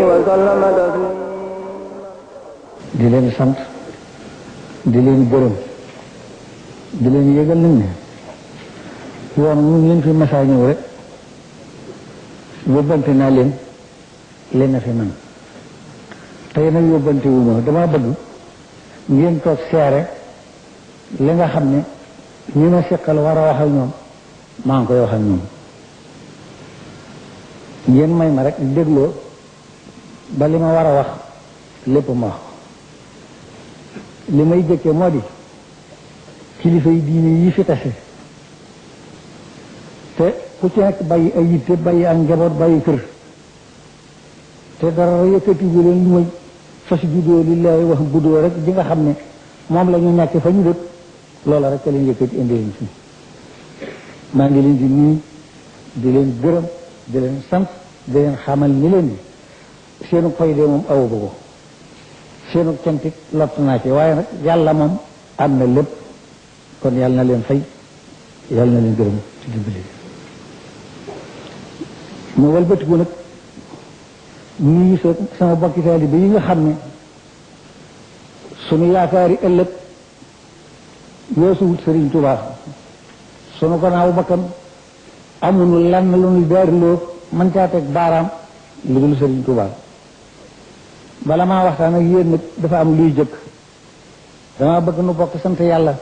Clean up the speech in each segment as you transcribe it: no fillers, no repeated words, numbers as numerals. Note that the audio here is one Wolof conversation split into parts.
وسلم تسليما di leen sant di leen gërëm di leen yëgal nañ ne yoon mu ngeen fi masaa ñëw rek yóbbante naa leen leen na fi man tey nag yóbbante wu ma dama bëgg ngeen toog seere li nga xam ne ñi ma seqal war a wax ak ñoom maa ngi koy wax ak ñoom ngeen may ma rek dégloo ba li ma war a wax lépp ma wax li may jëkke moo di kilifa yi diine yi fi tase te ku ci nekk bàyyi ay yitte bàyyi ak njaboot bàyyi kër te dara yëkkatigu leen lu may fas juddoo lillahi wax buddoo rek di nga xam ne moom la ñu ñàkk fa ñu dëkk loola rek leen yëkkati indi leen fi maa ngi leen di nuyu di leen gërëm di leen sant di leen xamal ni leen di seenu fay de moom awu ko seenu cantit lott naa ci waaye nag yàlla moom am na lépp kon yàlla na leen fay yàlla na leen gërëm ci dimbali mu walbatiku nag nuyu sama bokki taalibe yi nga xam ne sunu yaakaari ëllëg yoosuwut Sëriñ Tuubaa sunu gannaaw bakkan amuñu lenn lu ñu daariloo mën caa teg baaraam lu dul Sëriñ Tuubaa bala maa waxtaan ak yéen nag dafa am luy jëkk dama bëgg nu bokk sant yàlla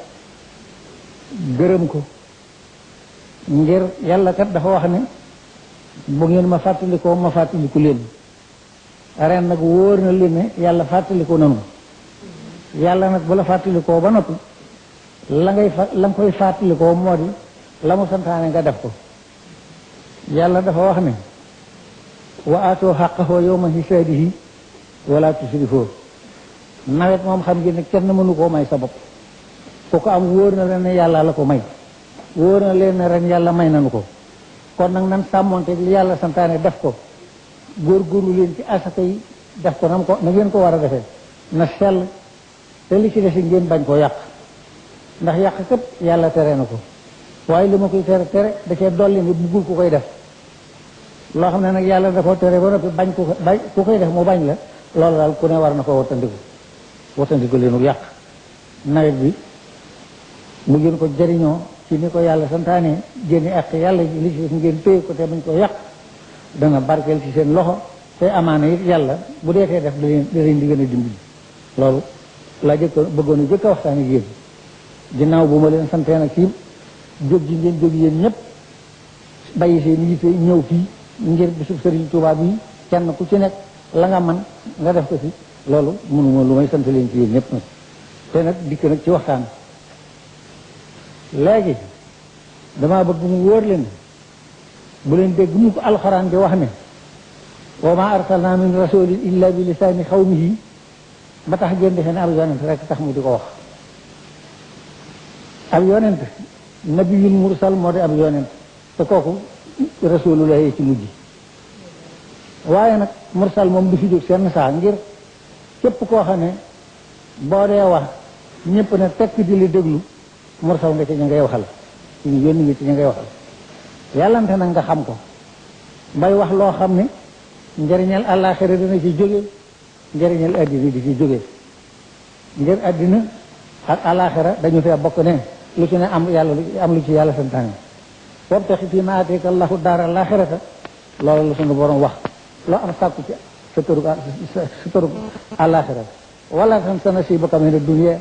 gërëm ko ngir yàlla kat dafa wax ne bu ngeen ma fàttalikoo ma fàttaliku leen ren nag wóor na leen ne yàlla fàttalikoo nanu yàlla nag bu la fàttalikoo ba noppi la nga koy fàttalikoo moo di la mu santaane nga def ko yàlla dafa wax ne wa aatoo xaqahu yawma hisaadihi wala tusrifoo nawet moom xam ngeen ne kenn mënu koo may sa bopp ku ko am wóor na leen ne yàlla la ko may wóor na leen ne ren yàlla may nanu ko kon nag nan sàmmonte li yàlla santaane def ko góorgóorlu leen ci asaka yi def ko na ngeen ko war a defee na sell te li ci desi ngeen bañ koo yàq ndax yàq kat yàlla tere na ko waaye li ma koy tere da cee dolli ne buggul ku koy def loo xam ne nag yàlla da koo tere ba noppi bañ ku koy def mu bañ la loolu daal ku ne war na ko wattandiku leenu yàq nawet bi mu ngeen ko jëriñoo ci ni ko yàlla santaane génne ak yàlla li ci ngeen téye ko te bañ ko yàq dana barkeel ci seen loxo te amaana it yàlla bu deetee def da leen di gën a dimbali loolu laa bëggoon a jëkk a waxtaan ak yéen ginnaaw bu ma leen santee nag ci jóg ji ngeen jóg yéen ñëpp bàyyi seen yitte ñëw fii ngir bisub Sëriñ Tuubaa bi kenn ku ci nekk la nga man nga def ko ci loolu mënuma lu may sant leen ci yéen ñëpp nag te nag dikk nag ci waxtaan léegi damaa bëgg mu wóor leen bu leen dégg mu ko alxuraan di wax ne wa ma arsalna min rasulin illa bi lisaani xawmihi ba tax ngeen defe ne ab yonent rek tax mu di ko wax ab yonent nabiyul mursal moo di ab yonent te kooku rasulullah ci mujj waaye nag mursal moom du fi jóg seen saa ngir képp koo xam ne boo dee wax ñëpp ne tekk di li déglu mursal nga ci ña ngay waxal ñu yónni nga ci ña ngay waxal yàllante nag nga xam ko bay wax loo xam ne njëriñal àllaaxira dina ci jóge njëriñal addina di ci jóge ngir addina ak àllaaxira dañu fee bokk ne lu ci ne am lu ci yàlla santaane wabtaxi fii maa aataaka Allahu daara àllaaxirata loolu la sunu borom wax loo am sàkku ci sa tërug àllaaxira wala tansa nasiibaka mina dunya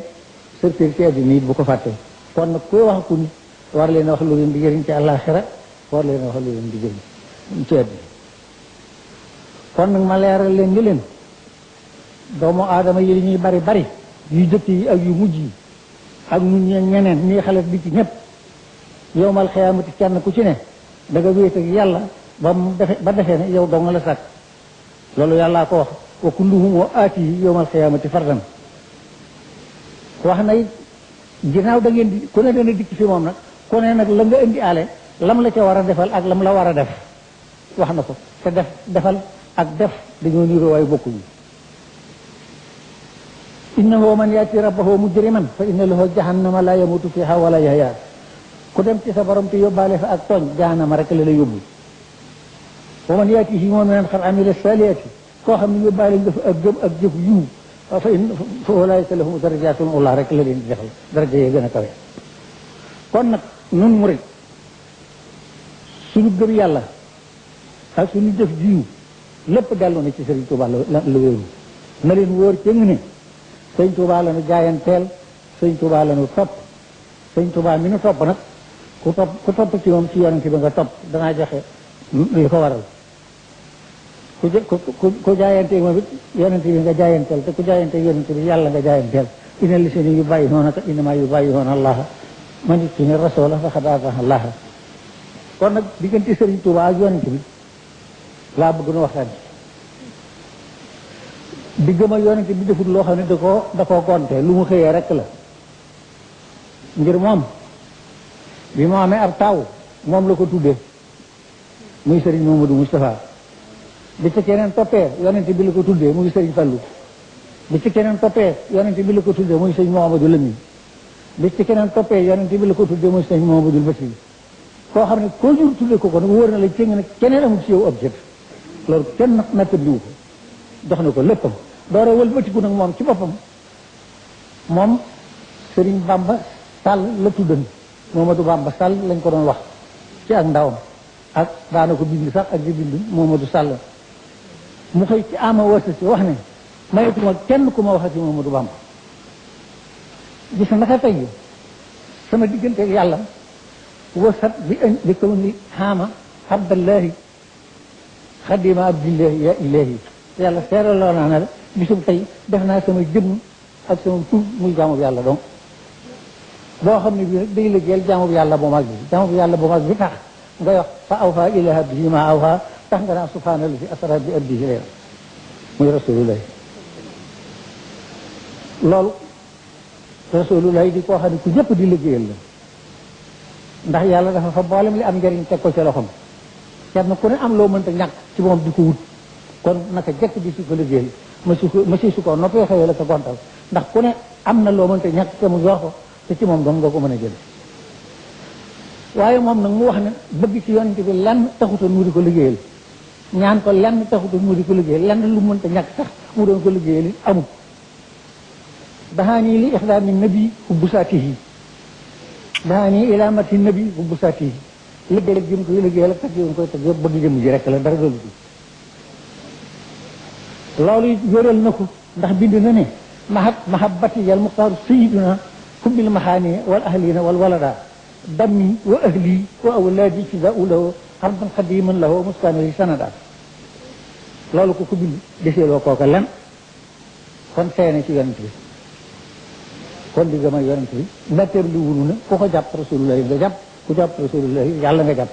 sa cër ci addina it bu ko fàtte kon nag kuy wax ku nit war leen wax lu leen di jëriñ ci àllaaxira war leen wax lu leen di jëriñ ci addina kon nag ma leeral leen ñu leen doomu aadama yi ñuy bari bari yu jëkk yi ak yu mujj yi ak ñun ñeneen ñii xale bi ci ñëpp yowmal xiyaamati kenn ku ci ne da nga wéet ak yàlla ba defee ne yow dong nga la sàkk loolu yàllaa ko wax wa kulluhum aatihi yowmal xiyaamati fardan wax na it ginnaaw da ngeen di ku ne dana dikk fi moom nag ku ne nag la nga indi ale lam la ca war a defal ak lam la war a def wax na ko te defal ak def dañoo niroo waaye bokkuñu innahu man yaati rabbahu mujriman fa inna lahu jahannama la yamutu fiha wala yahya ku dem ci sa borom te yóbbaale fa ak tooñ jahannama rek la la yóbbu wa man yaatihi mu'minan qad amila salihati koo xam ne yóbbaale nga fa ak gëm ak jëf yiw fa ulaa'ika lahum darajaatun ulaa rek la leen di defal daraja yee gën a kawe. kon nag nun murit suñu gëm yàlla ak suñu jëf jiw lépp dellu na ci Sëriñ Tuubaa la wéeru na leen wóor cëng ne Sëriñ Tuubaa la nu jaayanteel Sëriñ Tuubaa la nu topp Sëriñ Tuubaa mi nu topp nag ku topp ci moom ci yonent bi nga topp danaa joxe li ko waral ku jaayanteel moom it yonent bi nga jaayanteel te ku jaayanteel yonent bi yàlla nga jaayanteel inna llaziina yubaayi'uunaka innamaa yubaayi'uuna Allaaha man yutii rasuula faqad ataa'a Allaaha kon nag diggante Sëriñ Tuubaa ak yonent bi laa bëgg nu waxtaan diggam ak yonent bi defut loo xam ne da koo gonte lu mu xëyee rek la ngir moom bi mu amee ab taw moom la ko tuddee muy Sëriñ Mamadu Moustapha bi ci keneen toppee yonent bi la ko tuddee muy Sëriñ Fallu bi ci keneen toppee yonent bi la ko tuddee muy Sëriñ Mouhamadou Lamine bi ci keneen toppee yonent bi la ko tuddee muy Sëriñ Mouhamadou Bachir koo xam ne koo jur tuddee ko nag wóor na la cëng ne keneen amul ci yow objet loolu kenn nattabliwu ko jox na ko léppam doora wëlbatiku nag moom ci boppam moom Sëriñ Bamba Sall la tuddan Momadou Bamba Sall lañ ko doon wax ci ak ndawam ak daana ko bind sax ak di bind Momadou Sall mu xëy ci ama wërta si wax ne mayetuma kenn ku ma waxati Momadou Bamba gis naka tey sama diggante ak yàlla wasat bi kaw ni xaama abdallahi xadima abdillahi ya ilahi yàlla seeraloo naa ne la bisum tey def naa sama jëmm ak sama tur muy jaamu yàlla donc boo xam ne bii nag day liggéeyal jaamu yàlla bu mag bi jaamu yàlla bu mag bi tax nga wax fa awfa ila abdihi ma awfa tax nga naa subhaanallahi asra bi abdihi layla muy rasulullahi loolu rasulullahi di koo xam ne ku ñëpp di liggéeyal la ndax yàlla dafa fa mboolem li am njëriñ teg ko ci loxoom kenn ku ne am loo mënta ñàkk ci moom di ko wut kon naka jekk di si ko liggéeyal ma si su ko noppee xëyee la ko gontal ndax ku ne am na loo mënta ñàkk te mu jox ko te ci moom dong nga ko mën a jël waaye moom nag mu wax ne bëgg ci yonent bi lenn taxutoon mu di ko liggéeyal ñaan ko lenn taxutoon mu di ko liggéeyal lenn lu mënta ñàkk sax mu doon ko liggéeyal it amul daxaanii li ixdaami nabi hubbu saatihi daxaanii ilaa mati nabi hubbu saatihi liggéeyal ak jëm koy liggéeyal ak tag yoon koy tag yëpp bëgg jëm ji rek la dara doolu ci loolu it wéral na ko ndax bind na ne mahabbati yal muxtaaru sayiduna hubbil maxaani wal ahlina wal walada dammi wa ahli wa awlaadi fidaau lahu xarban xadiman lahu muskaanali sanada loolu ko bind deseeloo kooka len kon seene ci yonent bi kon di gëm ak yonent bi natteer li wunu na ku ko jàpp rasulullahi nga jàpp ku jàpp rasulullahi yàlla nga jàpp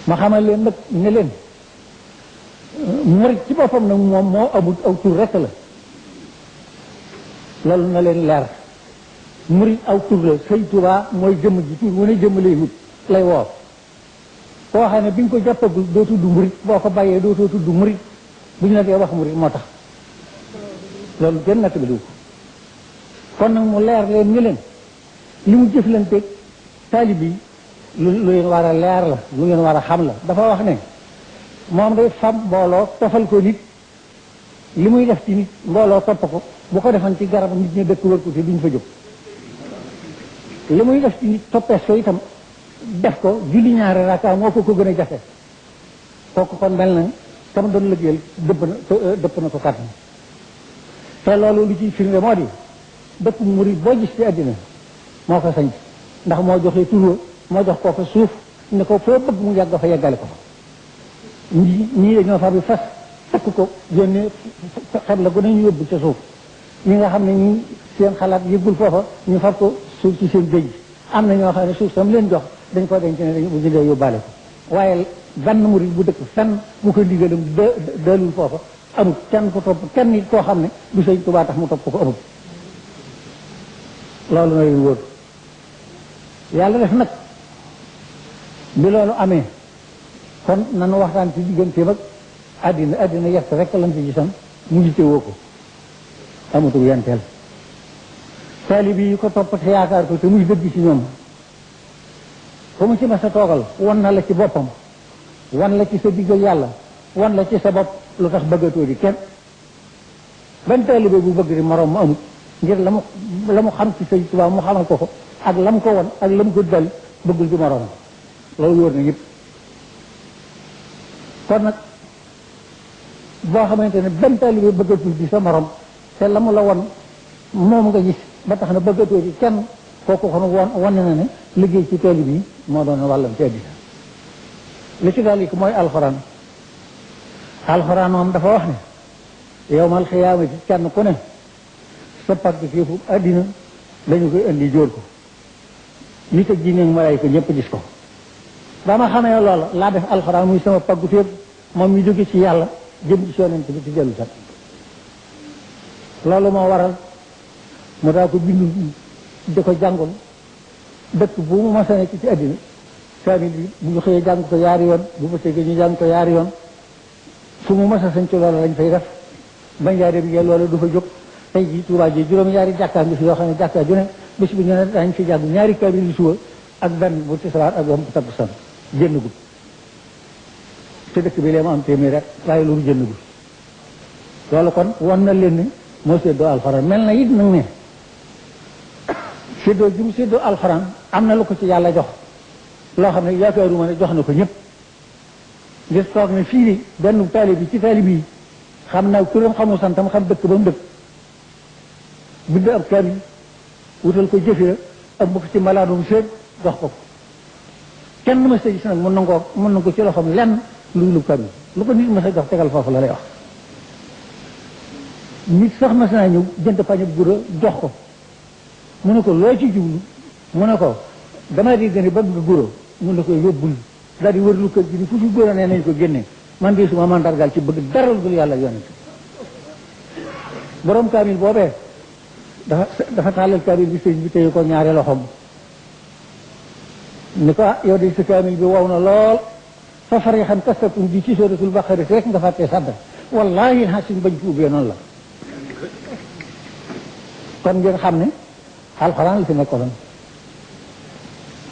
ma xamal leen nag ne leen murit ci boppam nag moom moo amul aw tur rek la loolu na leen leer murit aw tur la Sëñ Tuubaa mooy jëmm ji tur wu ne jëmm lay wut lay woo koo xam ne bi nga ko jàppagul doo tudd murit boo ko bàyyee dootoo tudd murit bu ñu la dee wax murit moo tax loolu gën natt bi ko kon nag mu leer leen ñu leen li mu jëflanteeg taalib yi lu leen war a leer la lu ngeen war a xam la dafa wax ne moom day fam mbooloo tofal ko nit li muy def ci nit mbooloo topp ko bu ko defan ci garab nit ñi dëkk wër ko te duñ fa jóg li muy def ci nit toppees ko itam def ko julli ñaari raka moo ko gën a jafe kooku kon mel na tam doon liggéeyal dëpp na ko kàttan te loolu lu ciy firnde moo di dëkk murid boo gis ci àddina moo ko sañ ndax moo joxee tur moo jox koo fa suuf ne ko foo bëgg mu yàgg fa yeggale ko fa ñii dañoo far bi fas takk ko yónnee xet la ko nañu yóbbu ca suuf ñi nga xam ne ñi seen xalaat yëggul foofa ñu far ko suuf ci seen géej am na ñoo xam ne suuf sam leen jox dañ ko denc ne bu ñu dee yóbbaale ko waaye benn murid bu dëkk fenn bu ko ndigalam dalul foofa amul kenn ko topp kenn nit koo xam ne du Sëñ Tuubaa tax mu topp ko amul loolu na leen wóor yàlla def nag bi loolu amee kon nanu waxtaan ci digganteem ak àddina yett rek lañ ci gisam mu jiite woo ko amatul yenteel taalibe yi ko topp te yaakaar ko te muy dëgg ci ñoom fa mu ci mas a toogal wan na la ci boppam wan la ci sa diggal yàlla wan la ci sa bopp lu tax bëggatoo di kenn benn taalibe bu bëgg di morom mu amut ngir la mu xam ci Sëñ Tuubaa mu xamal ko ak lam ko won ak lam ko dal bëggul di morom loolu wóor na ñëpp kon nag boo xamante ne benn taalibe bëggatul di sa morom te la mu la won moom nga gis ba tax na bëggatoo di kenn kooku kon wane na ne liggéey ci taalibe yi moo doon wàllam ci àddina li ci daal mooy alxuraan moom dafa wax ne yawmal xiyaamati kenn ku ne sa pàgg féefu àddina dañu koy indi jóor ko nit ak jinne ak malaayka ñëpp gis ko ba ma xamee loola laa def alxuraan muy sama pàggu féef moom mi jóge ci yàlla jëm ci yonent bi ci dellu sat loolu moo waral mu daa ko bindu di ko jàngul dëkk bu mu masa nekk ci àddina kaamil bi bu ñu xëyee jàng ko yaari yoon bu bëccëgee ñu jàng ko yaari yoon fu mu masa sañ ci loolu lañ fay def bañ yaa dem ngeen loolu du fa jóg tey jii Tuubaa ji juróom-ñaari jàkkaa ngi fi yoo xam ne jàkkaa ju ne bés bi ñu ne dañ fi jàng ñaari kaamil yu suba ak benn bu tisbaar ak bu takkusaan jënd gu te dëkk bi lee mu am téeméer rek waaye loolu jënd gu loolu kon won na leen ni moo séddoo alxuraan mel na it nag ne séddoo ji mu séddoo alxuraan am na lu ko ci yàlla jox loo xam ne yaakaaruma ne jox na ko ñëpp ngir toog ne fii ni benn taalib bi ci taalib yi xam naa turam xamul santam xam dëkk ba mu dëkk bind ab kaamil wutal ko jëfee ak bu ko ci malaanum seet jox ko kenn ma sa gis nag mën na ko ci loxoom lenn lu kaamil lu ko nit ma sa jox tegal foofu la lay wax nit sax mas naa ñëw jënd pañe gura jox ko mu ne ko loo ci jublu mu ne ko damaa di gën a bëgg nga gura mu ne ko yóbbul daal di wër lu kër gi ni fu fi gura nee nañ ko génne man de suma mandargaal ci bëgg dara lu yàlla yonent borom kaamil boobee dafa tàllal kaamil bi sëñ bi téye ko ñaari loxoom ni ko yow de sa kaamil bi wow na lool fa farixan kastatum bi ci suratul baqara rek nga fàttee sadda wallahi xasin bañ ko ubbee noonu la kon ngeen xam ne alxuraan li fi nekkoon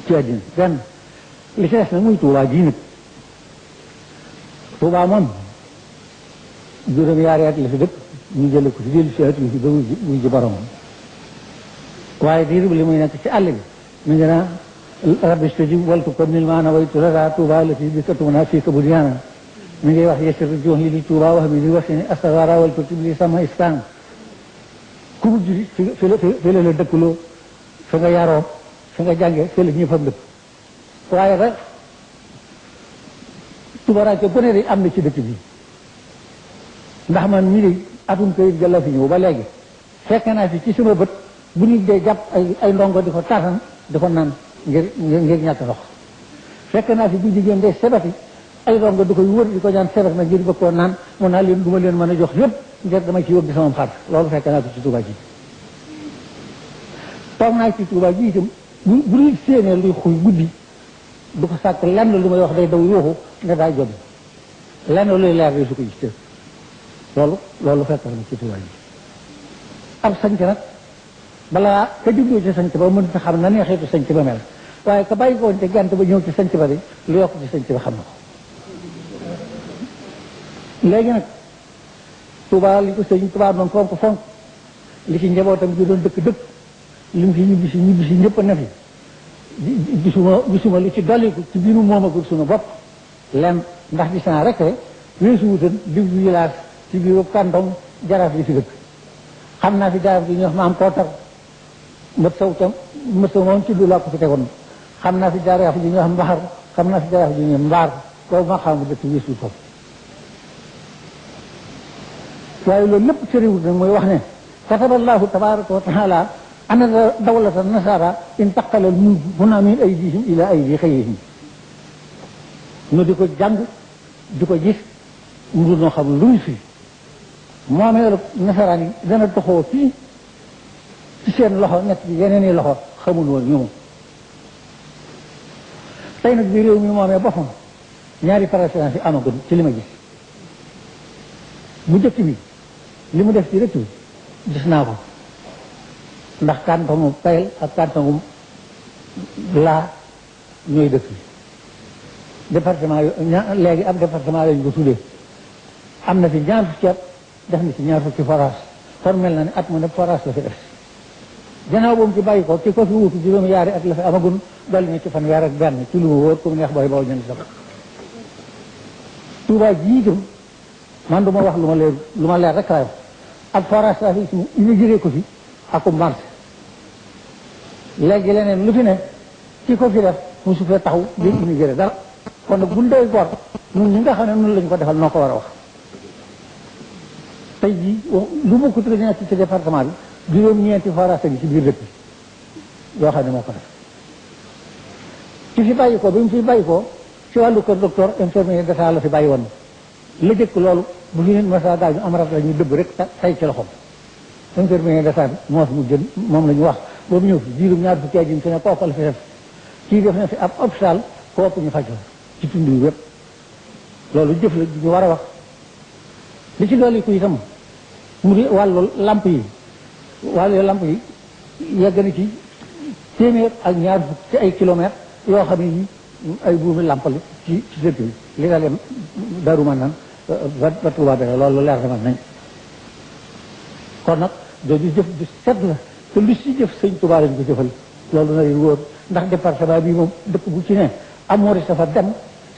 ci àddina benn li ci des nag muy Tuubaa ji nag Tuubaa moom juróom-ñaari at la fi dëkk ñu jële ko fi dellu si at yi fi ba wuy ji boromam waaye diir bi li muy nekk ci àll bi mi ngi naa rabbi stajib waltu ko nil maana waytu lada Tuubaa la fi bi katuna fii ka bunyaana mi ngi wax yesir jox yi li Tuubaa wax mi li wax ni astagara waltu tibli sama iskaan ku mu juri fi la dëkkuloo fi nga yaroo fi nga jàngee fi la ñëppam dëkk waaye rek tubaraake bu ne de am na ci dëkk bi ndax man mii de atum kayit gala fi ñëw ba léegi fekk naa fi ci sama bët bu nit dee jàpp ay ndongo di ko taatan di ko naan ngir ñàkk ndox fekk naa fi bu jigéen dee sebati ay ndongo di koy wër di ko ñaan sebat na ngir bëgg koo naan mun naa leen du ma leen mën a jox yëpp ngir dama ci yóbbu sama xar loolu fekk naa ko ci Tuubaa ji toog naa ci Tuubaa ji itam bu luy séenee luy xuy guddi du ko sàkk lenn lu may wax day daw yuuxu ne daa jot lenn luy leer di su ko gis loolu fekk na ci Tuubaa ji ab sanc nag balaa ka jubloo ci sanc ba mënut a xam na neexitu sanc ba mel waaye ka bàyyi ko woon ci gant ba ñëw ci sanc ba de lu yokk ci sanc ba xam na ko léegi nag Tuubaa li ko sëñ Tuubaa doon fonk li ci njabootam gi doon dëkk li mu fi ñibbisi ñëpp a ne fi gisuma lu ci dolliku ci biiru moom ak sunu bopp lenn ndax gis naa rek weesu wutan diw village ci biiru kàndong jaraaf yi fi dëkk xam naa fi jaraaf yi ñuy wax maam kootar mët saw moom ci du laa ko fi tegoon xam naa fi jaraaf yi ñuy wax mbaxar xam naa fi jaraaf yi ñuy mbaar boobu ma xam dëkk weesu foofu waaye loolu lépp sëriwut nag mooy wax ne kataballahu tabaraka wa taala ana dawlata nasara intaqalal mulk huna min aydihim ila aydi xayrihim nu di ko jàng di ko gis mu noo xam luy fi moomeelu nasaraan yi dana doxoo fii ci seen loxo nekk ci yeneen i loxo xamul woon ñoom tey nag bi réew mi moomee boppam ñaari présidence yi amagul ci li ma gis bu njëkk bi li mu def ci rëcc bi gis naa ko ndax kàntamu Payel ak kàntamu laa ñooy dëkk bi département yo léegi ab département lañ ko tuddee am na fi ñaar fukki at def na ci ñaar fukki forage kon mel na ne at mu ne forage la fi def gannaaw boobu ci bàyyi ko ki ko fi wutu juróomi yaari at la fi amagun dolli na ci fanweer ak benn ci lu mu wóor ku mu neex booy baw ñen sax Touba jiitum man du ma wax lu ma leer rek laay wax ak forage la fi inauguré ko fi aku marché léegi leneen lu fi ne ki ko fi def mosu fee taxaw di inauguré dara kon nag bu ndey gor ñun ñi nga xam ne noonu lañu ko defal noo ko war a wax tey jii lu mu ko tuddee ci département bi juróom-ñeenti forage gi ci biir dëkk bi yoo xam ne moo ko def ci fi bàyyi ko bi mu fi bàyyi ko ci wàllu kër docteur infirmier d'état la fi bàyyi woon la jëkk loolu bu fi nit masa gaañu am rab la ñu dëbb rek tay ci loxom infirmier d'état bi moo fi mu jën moom la ñu wax boobu ñëw fi jiirum ñaar fukki at yi fi ne kooku la fi def kii def na fi ab hôpital kooku ñu faj ci tund yi wépp loolu jëf la ñu war a wax li ci dolli ko itam mu di wàllu lamp yi yegg na ci téeméer ak ñaar fukk ci ay kilomètres yoo xam ne ay buumi lamp la ci dëkk bi li nga dem Darou Manane ba Touba Belel loolu leer na nañ kon nag jooju jëf di set la te lu si jëf sëñ Touba lañ ko jëfal loolu na leen wóor ndax département bi moom dëkk bu ci ne amoori sa fa dem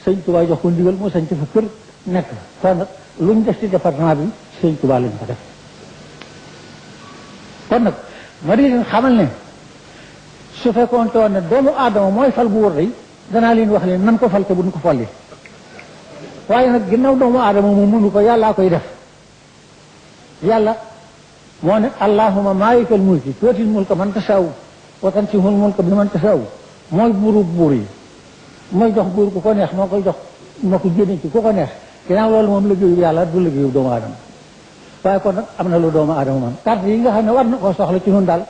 sëñ Touba jox ko ndigal moo sañ ci fa kër nekk kon nag lu ñu def ci département bi sëñ Touba lañ ko def kon nag ma di leen xamal ne su fekkoon te woon ne doomu aadama mooy fal bu wóor day danaa leen wax leen nan ko fal te bu ñu ko folli waaye nag ginnaaw doomu aadama mu mënu ko yàllaa koy def yàlla moo ne allahumma maalikal mulki tuutil mulka man tasaaw wa tansihul mulka bi man tasaaw mooy buuru buur yi mooy jox buur ku ko neex moo koy jox moo ko génne ci ku ko neex ginnaaw loolu moom liggéeyu yàlla du liggéeyu doomu aadama waaye kon nag am na lu doomu aadama man carte yi nga xam ne war na koo soxla ci ñun daal